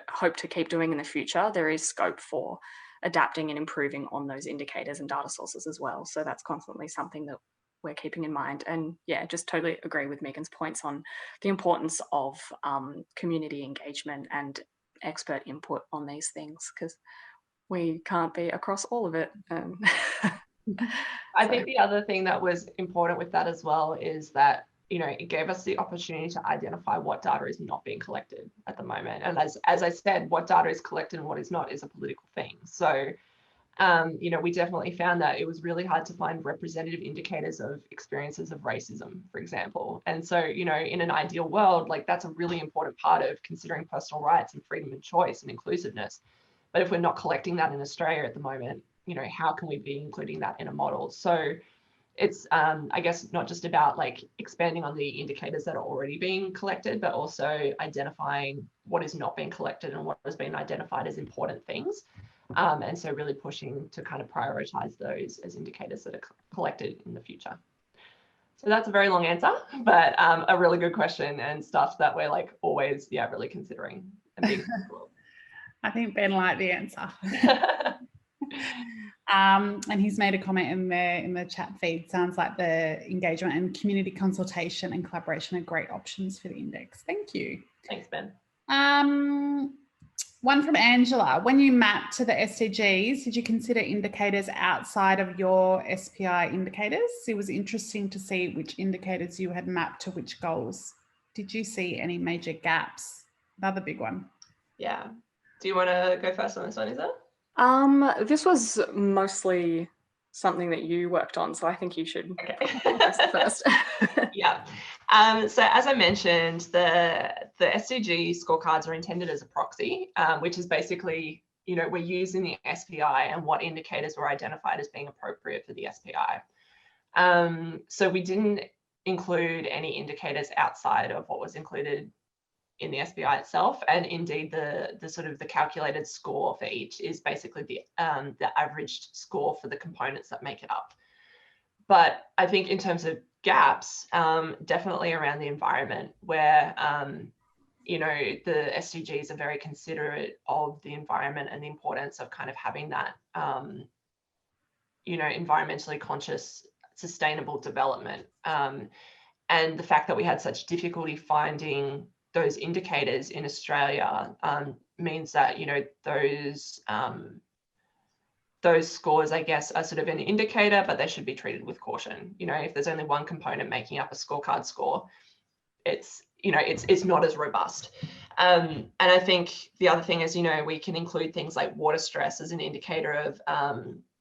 hope to keep doing in the future. There is scope for adapting and improving on those indicators and data sources as well. So that's constantly something that we're keeping in mind. And yeah, just totally agree with Megan's points on the importance of community engagement and expert input on these things, because we can't be across all of it. I think the other thing that was important with that as well is that, you know, it gave us the opportunity to identify what data is not being collected at the moment. And as I said, what data is collected and what is not is a political thing. So, you know, we definitely found that it was really hard to find representative indicators of experiences of racism, for example. And so, you know, in an ideal world, like that's a really important part of considering personal rights and freedom of choice and inclusiveness. But if we're not collecting that in Australia at the moment, you know, how can we be including that in a model? So it's, I guess, not just about like expanding on the indicators that are already being collected, but also identifying what is not being collected and what has been identified as important things. And so really pushing to kind of prioritize those as indicators that are collected in the future. So that's a very long answer, but a really good question and stuff that we're like always, yeah, really considering and being I think Ben liked the answer. And he's made a comment in the chat feed. Sounds like the engagement and community consultation and collaboration are great options for the index. Thank you. Thanks, Ben. One from Angela. When you map to the SDGs, did you consider indicators outside of your SPI indicators? It was interesting to see which indicators you had mapped to which goals. Did you see any major gaps? Another big one. Yeah. Do you want to go first on this one, Isa? This was mostly something that you worked on, so I think you should first. Yeah. So as I mentioned, the SDG scorecards are intended as a proxy, which is basically, you know, we're using the SPI and what indicators were identified as being appropriate for the SPI. So we didn't include any indicators outside of what was included in the SPI itself, and indeed the sort of the calculated score for each is basically the averaged score for the components that make it up. But I think in terms of gaps, definitely around the environment, where you know, the SDGs are very considerate of the environment and the importance of kind of having that you know, environmentally conscious, sustainable development, and the fact that we had such difficulty finding those indicators in Australia means that, you know, those scores, I guess, are sort of an indicator, but they should be treated with caution. You know, if there's only one component making up a scorecard score, it's, you know, it's not as robust. And I think the other thing is, you know, we can include things like water stress as an indicator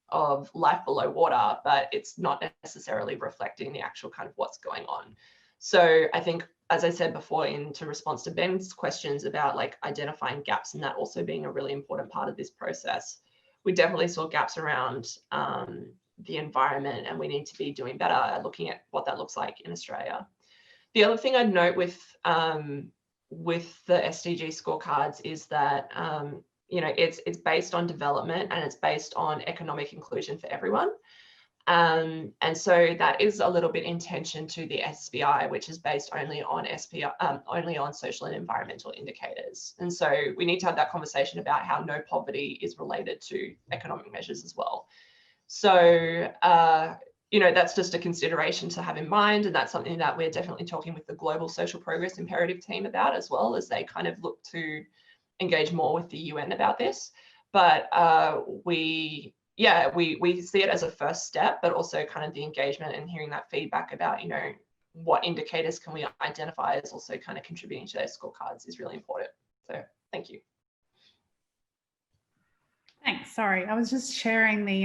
of life below water, but it's not necessarily reflecting the actual kind of what's going on. So I think, as I said before, into response to Ben's questions about like identifying gaps and that also being a really important part of this process, we definitely saw gaps around the environment, and we need to be doing better at looking at what that looks like in Australia. The other thing I'd note with the SDG scorecards is that you know, it's based on development and it's based on economic inclusion for everyone. And so that is a little bit in tension to the SPI, which is based only on only on social and environmental indicators. And so we need to have that conversation about how no poverty is related to economic measures as well. So, you know, that's just a consideration to have in mind. And that's something that we're definitely talking with the Global Social Progress Imperative team about, as well, as they kind of look to engage more with the UN about this. But we see it as a first step, but also kind of the engagement and hearing that feedback about, you know, what indicators can we identify as also kind of contributing to those scorecards is really important. So thank you. Thanks. Sorry, I was just sharing the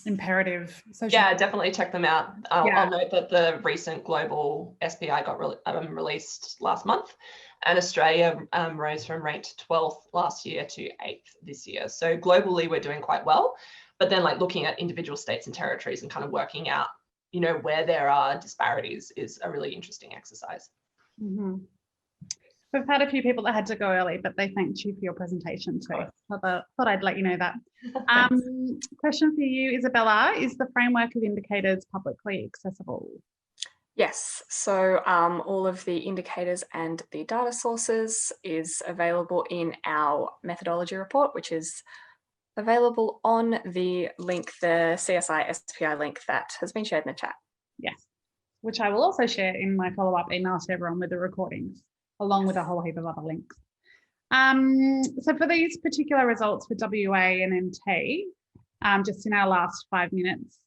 imperative. Yeah, definitely check them out. I'll note that the recent global SPI got released last month, and Australia rose from ranked 12th last year to 8th this year. So globally, we're doing quite well. But then like looking at individual states and territories and kind of working out, you know, where there are disparities is a really interesting exercise. Mm-hmm. We've had a few people that had to go early, but they thanked you for your presentation too. Thought I'd let you know that. Question for you, Isabella, is the framework of indicators publicly accessible? Yes, so all of the indicators and the data sources is available in our methodology report, which is available on the link, the CSI SPI link that has been shared in the chat. Yes, which I will also share in my follow-up email to everyone with the recordings, along with a whole heap of other links. So for these particular results for WA and NT, just in our last 5 minutes,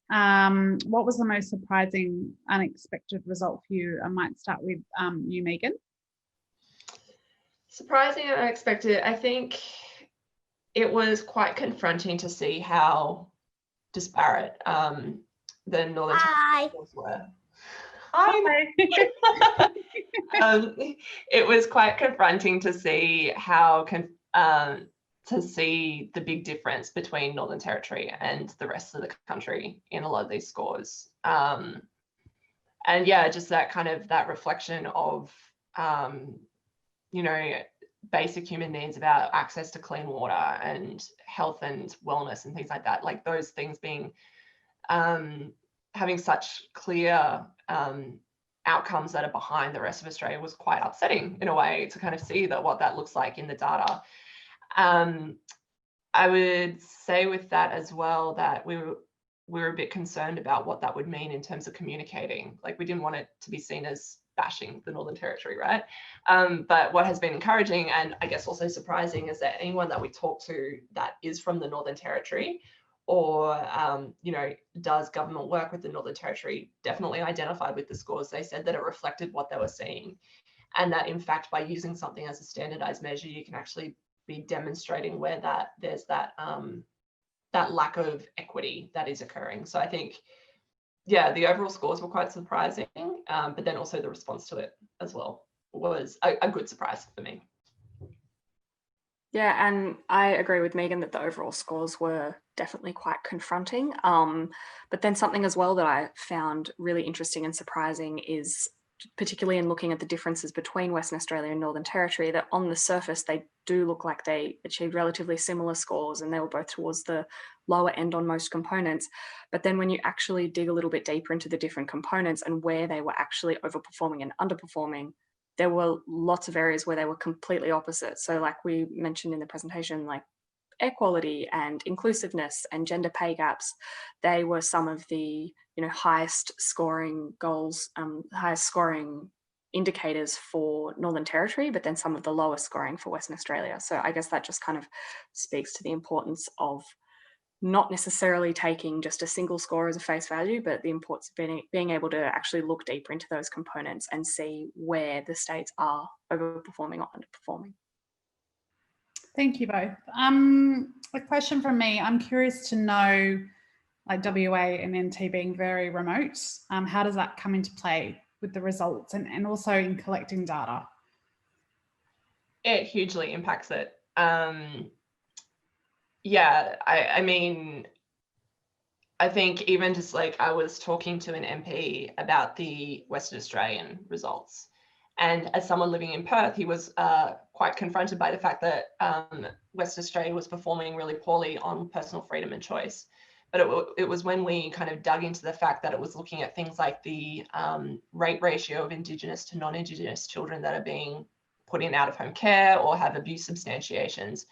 what was the most surprising, unexpected result for you? I might start with you, Megan. Surprising and unexpected, I think it was quite confronting to see how disparate the Northern Territory were. It was quite confronting to see how to see the big difference between Northern Territory and the rest of the country in a lot of these scores. And yeah, just that kind of that reflection of you know, basic human needs about access to clean water and health and wellness and things like that, like those things being having such clear outcomes that are behind the rest of Australia was quite upsetting in a way, to kind of see that what that looks like in the data. I would say with that as well that we were a bit concerned about what that would mean in terms of communicating. Like, we didn't want it to be seen as bashing the Northern Territory, right? But what has been encouraging and I guess also surprising is that anyone that we talk to that is from the Northern Territory or does government work with the Northern Territory definitely identified with the scores. They said that it reflected what they were seeing, and that in fact by using something as a standardized measure, you can actually be demonstrating where there's that lack of equity that is occurring. So I think, yeah, the overall scores were quite surprising, but then also the response to it as well was a good surprise for me. Yeah, and I agree with Megan that the overall scores were definitely quite confronting. But then something as well that I found really interesting and surprising is, particularly in looking at the differences between Western Australia and Northern Territory, that on the surface they do look like they achieved relatively similar scores and they were both towards the lower end on most components. But then when you actually dig a little bit deeper into the different components and where they were actually overperforming and underperforming, there were lots of areas where they were completely opposite. So like we mentioned in the presentation, like air quality and inclusiveness and gender pay gaps, they were some of the highest scoring goals, highest scoring indicators for Northern Territory, but then some of the lowest scoring for Western Australia. So I guess that just kind of speaks to the importance of not necessarily taking just a single score as a face value, but the importance of being able to actually look deeper into those components and see where the states are overperforming or underperforming. Thank you both. A question from me. I'm curious to know, like WA and NT being very remote, how does that come into play with the results and also in collecting data? It hugely impacts it. Yeah, I mean, I think even just like I was talking to an MP about the Western Australian results. And as someone living in Perth, he was quite confronted by the fact that Western Australia was performing really poorly on personal freedom and choice. But it was when we kind of dug into the fact that it was looking at things like the rate ratio of Indigenous to non-Indigenous children that are being put in out-of-home care or have abuse substantiations.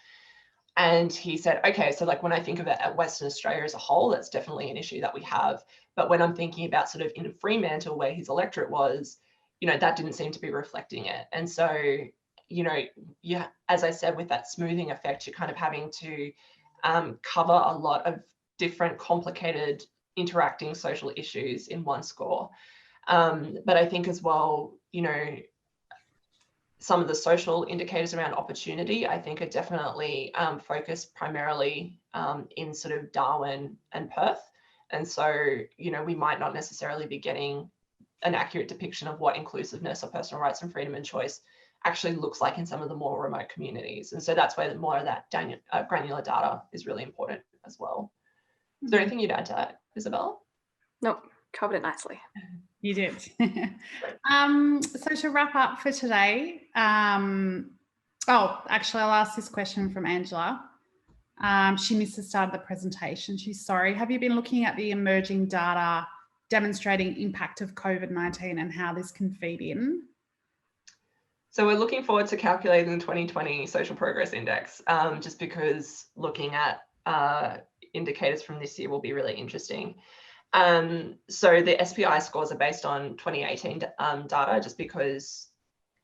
And he said, okay, so like when I think of it at Western Australia as a whole, that's definitely an issue that we have. But when I'm thinking about sort of in Fremantle, where his electorate was, that didn't seem to be reflecting it. And so, yeah, as I said, with that smoothing effect, you're kind of having to cover a lot of different complicated interacting social issues in one score. But I think as well, some of the social indicators around opportunity, I think are definitely focused primarily in sort of Darwin and Perth. And so, we might not necessarily be getting an accurate depiction of what inclusiveness or personal rights and freedom and choice actually looks like in some of the more remote communities. And so that's where more of that granular data is really important as well. Is there anything you'd add to that, Isabella? Nope, covered it nicely. You did. So to wrap up for today, actually I'll ask this question from Angela. She missed the start of the presentation. She's sorry. Have you been looking at the emerging data demonstrating impact of COVID-19 and how this can feed in? So we're looking forward to calculating the 2020 Social Progress Index, just because looking at indicators from this year will be really interesting. So the SPI scores are based on 2018 data, just because,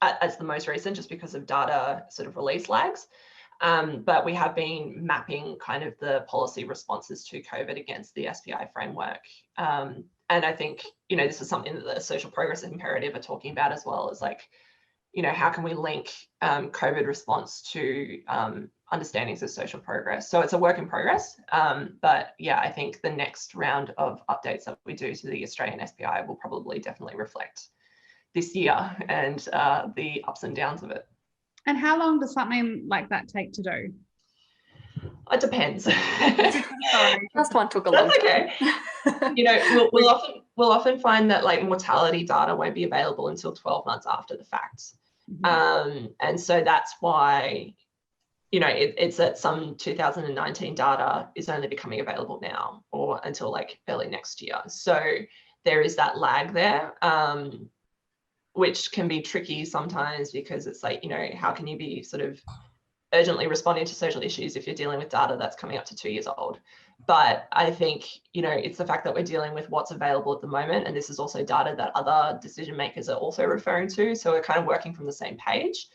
as the most recent, just because of data sort of release lags. But we have been mapping kind of the policy responses to COVID against the SPI framework. And I think, this is something that the Social Progress Imperative are talking about as well, as like, how can we link COVID response to understandings of social progress? So it's a work in progress. But yeah, I think the next round of updates that we do to the Australian SPI will probably definitely reflect this year and the ups and downs of it. And how long does something like that take to do? It depends. Sorry. Last one took a long time. Okay. We'll often find that like mortality data won't be available until 12 months after the fact. Mm-hmm. And so that's why, it's that some 2019 data is only becoming available now or until like early next year. So there is that lag there, which can be tricky sometimes because it's like, how can you be sort of urgently responding to social issues if you're dealing with data that's coming up to 2 years old. But I think, it's the fact that we're dealing with what's available at the moment, and this is also data that other decision makers are also referring to. So we're kind of working from the same page.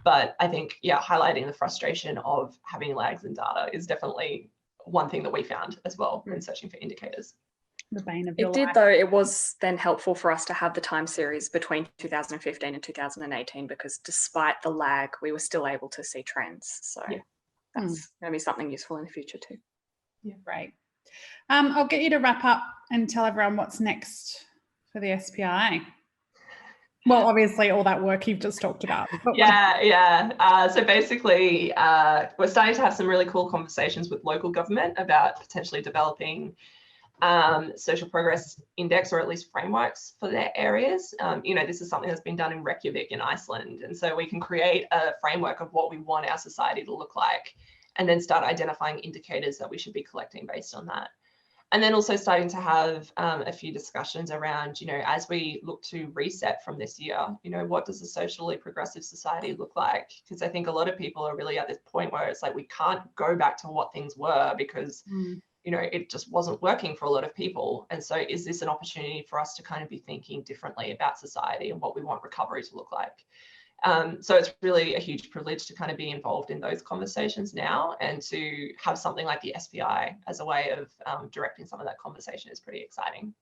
But I think, highlighting the frustration of having lags in data is definitely one thing that we found as well when searching for indicators. The bane of your It did, life. though. It was then helpful for us to have the time series between 2015 and 2018, because despite the lag, we were still able to see trends. So that's going to be something useful in the future too. Yeah, great. I'll get you to wrap up and tell everyone what's next for the SPI. Well, obviously all that work you've just talked about. So basically, we're starting to have some really cool conversations with local government about potentially developing social progress index, or at least frameworks for their areas. This is something that's been done in Reykjavik in Iceland. And so we can create a framework of what we want our society to look like, and then start identifying indicators that we should be collecting based on that. And then also starting to have a few discussions around, as we look to reset from this year, what does a socially progressive society look like? Because I think a lot of people are really at this point where it's like, we can't go back to what things were because, it just wasn't working for a lot of people. And so is this an opportunity for us to kind of be thinking differently about society and what we want recovery to look like? So it's really a huge privilege to kind of be involved in those conversations now, and to have something like the SPI as a way of directing some of that conversation is pretty exciting.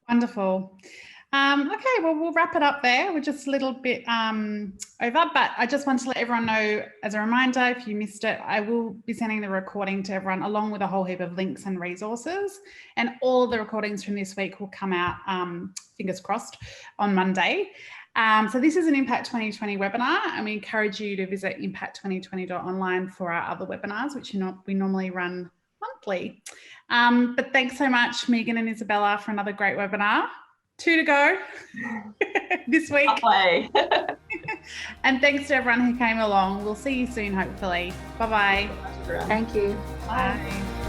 Wonderful. Okay, well, we'll wrap it up there. We're just a little bit over, but I just want to let everyone know, as a reminder, if you missed it, I will be sending the recording to everyone along with a whole heap of links and resources. And all of the recordings from this week will come out, fingers crossed, on Monday. So this is an Impact 2020 webinar, and we encourage you to visit impact2020.online for our other webinars, which we normally run monthly. But thanks so much, Megan and Isabella, for another great webinar. 2 to go this week. And thanks to everyone who came along. We'll see you soon, hopefully. Bye-bye. Thank you. Bye.